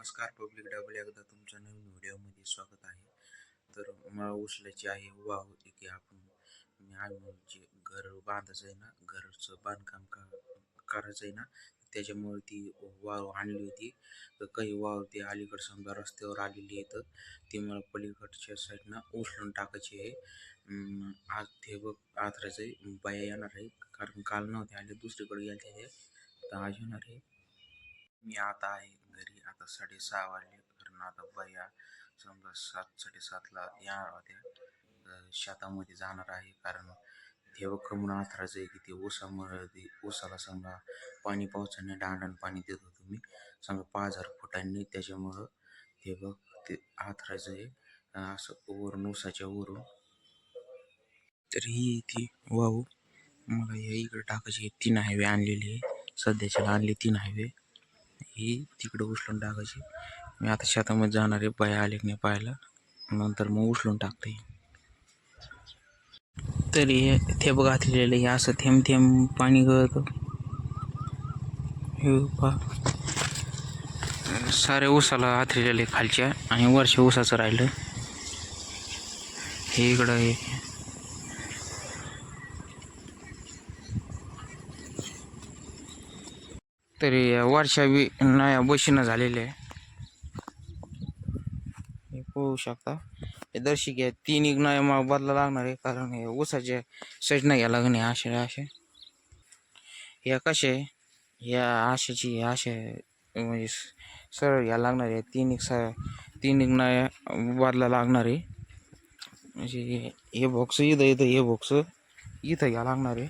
नमस्कार public double एकदा तुमच्या नवीन व्हिडिओमध्ये स्वागत आहे. तर मला उचलायची आहे वाव होती की आम्ही जे घर बांधायचं आहे ना, घरचं बांधकाम करायचं आहे ना, त्याच्यामुळे ती वाव आणली होती. तर काही वाव ती अलीकडे समजा रस्त्यावर आलेली आहे, तर ती मला पलीकडच्या साईडनं उचलून टाकायची आहे. आज ते बघ आथरायचं आहे, बाया येणार आहे कारण काल नव्हते आले, दुसरीकडे गेले ते, तर आज येणार आहे. मी आता आहे घरी. आता 6:30 वाजले, कारण आता बाया समजा 7-7:30ला येणार होत्या. तर शेतामध्ये जाणार आहे, कारण ते कमून आथरायचं आहे की ते ऊसामुळे ते ऊसाला समजा पाणी पावसाने दांडण पाणी देत होतो मी समजा 5,000 फुटांनी, त्याच्यामुळं हे बघ ते आथरायचं आहे असं वरून ऊसाच्या वरून. तर ही ती वाहू मला या इकडे टाकायची 3 हायवे आणलेली आहे, सध्याच्याला आणली 3 हायवे. ही तिकडे उचलून टाकायची. मी आता शेतामध्ये जाणार आहे, बाया आले नाही पाहायला, नंतर मग उचलून टाकते. तर हे थेंब घातलेलं हे असं थेंब थेंब पाणी गळतं. हे पहा साऱ्या ऊसाला आथरलेले खालच्या, आणि वरच्या ऊसाचं राहिलं हे इकडं आहे. तरी वर्षा बी नया बशीनं झालेले आहे, हे पाहू शकता. हे दर्शिक आहे 3 एक नया माळ बदला लागणार आहे, कारण हे ऊसाच्या सजनं घ्यायला लागणे असे हे कसे या आशेची आशे म्हणजे सरळ घ्यायला लागणार आहे. 3 एक नया बदला लागणार आहे, म्हणजे हे बॉक्स इथं हे बॉक्स इथं घ्यायला लागणार आहे.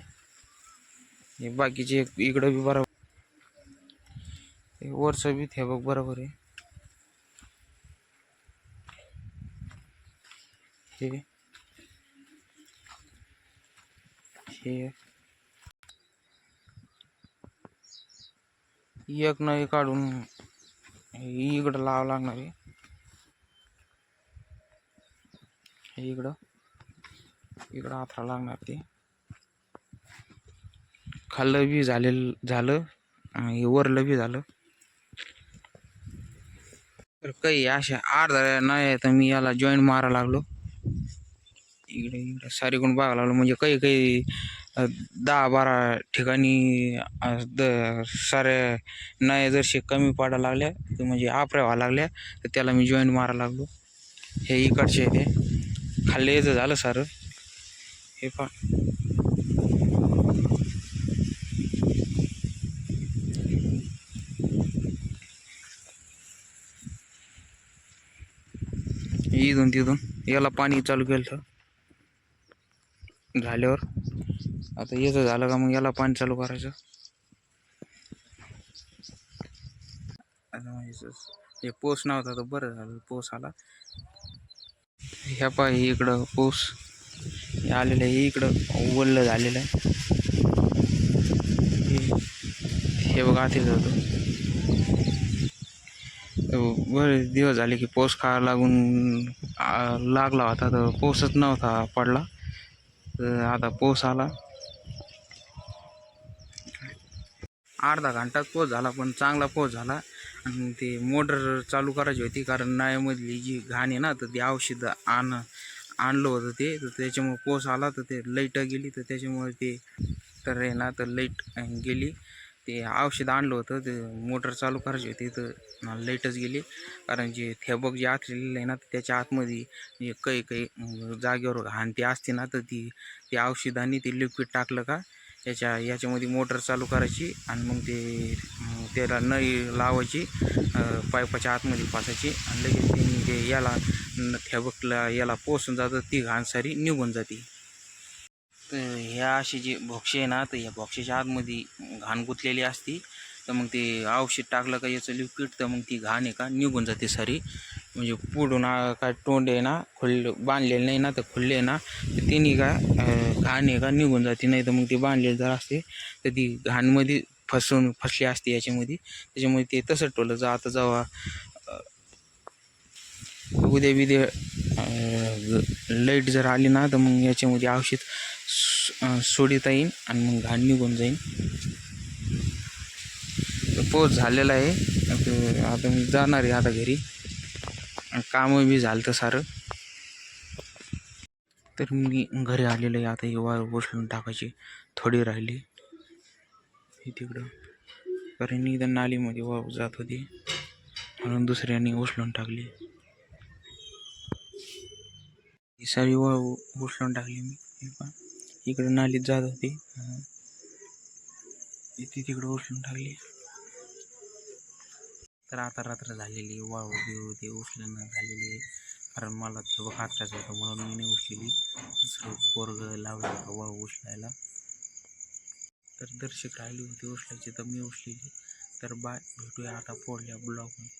हे बाकीचे इकडं बी बरोबर, वरचं बी ते बघ बरोबर आहे. हे एक नळी काढून इकडं लावावं लागणार आहे. हे इकडं आथरा लागणार. ते खाल्लं बी झालं आणि वरलं बी झालं. तर काही अशा अर्धा नाही तर मी याला जॉईंट मारा लागलो, इकडे सारीकडून बघायला लागलो. म्हणजे काही 10-12 ठिकाणी साऱ्या नया जरशी कमी पडायला लागल्या, तर म्हणजे आपऱ्या व्हायला लागल्या, तर त्याला मी जॉईंट मारा लागलो. हे इकडचे ते खाल्ले याचं झालं सारं. हे पा इथून तिथून याला पाणी चालू केलं झाल्यावर. आता याचं झालं का मग याला पाणी चालू करायचं. आता म्हणजे हे पोस नव्हता तर बरं झालं पोस आला. ह्या पाय इकडं पोस आलेलं आहे, इकडं वल्ल झालेलं आहे. हे बघा आधीच होतं. बरेच दिवस झाले की पाऊस खायला लागला होता, तर पाऊसच नव्हता पडला. तर आता पाऊस आला, अर्धा घंटाच पाऊस झाला, पण चांगला पाऊस झाला. आणि ते मोटर चालू करायची होती, कारण नळ्यामधली जी घाण आहे ना, तर ते औषध आणलं होतं ते, तर त्याच्यामुळे पाऊस आला, तर ते लाईट गेली, तर त्याच्यामुळे ते तर आहे ना, तर लाईट गेली. ते औषध आणलं होतं, ते मोटर चालू करायची होती, तर लाईटच गेली. कारण जे थेबक जे आथलेलं आहे ना, तर त्याच्या आतमध्ये काही जागेवर घाण ती असते ना, तर ते औषधाने ते लिक्विड टाकलं का याच्यामध्ये मोटर चालू करायची, आणि मग त्याला नळी लावायची, पाईपाच्या आतमध्ये फासायची, आणि लगेच ते याला थेबकला याला पोसून जातं, ती घाण सारी निघून जाते. तर ह्या अशी जी भोक्षी आहे ना, तर ह्या भोक्षीच्या आतमध्ये घाण गुंतलेली असती, तर मग ते औषध टाकलं का याचं लिक्विड, तर मग ती घाण आहे का निघून जाते सारी. म्हणजे पुढून काय तोंड आहे ना बांधलेलं नाही ना, तर खुल्ले आहे ना, तर तिने का घाण आहे का निघून जाते. नाही तर मग ती बांधलेली जर असते तर ती घाणमध्ये फसली असते याच्यामध्ये. त्याच्यामुळे ते तसं ठेवलं जातं. जेव्हा उद्या लाईट जर आली ना, तर मग याच्यामध्ये औषध सोडिता येईल, आणि मग घाण निघून जाईल. तर पोच झालेला आहे. आता मी जाणार आहे आता घरी. कामं बी झालं तर सारं. तर मी घरी आलेलं आहे. आता ही वाळू उचलून टाकायची थोडी राहिली ही तिकडं, कारण इथं नालीमध्ये वाळू जात होती म्हणून दुसऱ्याने उचलून टाकली. ही सारी वाळू उचलून टाकली मी. इकडं नालीत जात होती ती तिकडं उचलून टाकली. तर आता रात्र झालेली, वाळू बिळू ते उचलून झालेली, कारण मला तेव्हा काटायचं होतं म्हणून मी नाही उचलेली. दुसरं पोरग लावलं होतं वाळू उचलायला, तर दर्शक राहिली होती उचलायची तर मी उचलेली. तर बाय, भेटूया आता पुढल्या ब्लॉगमध्ये.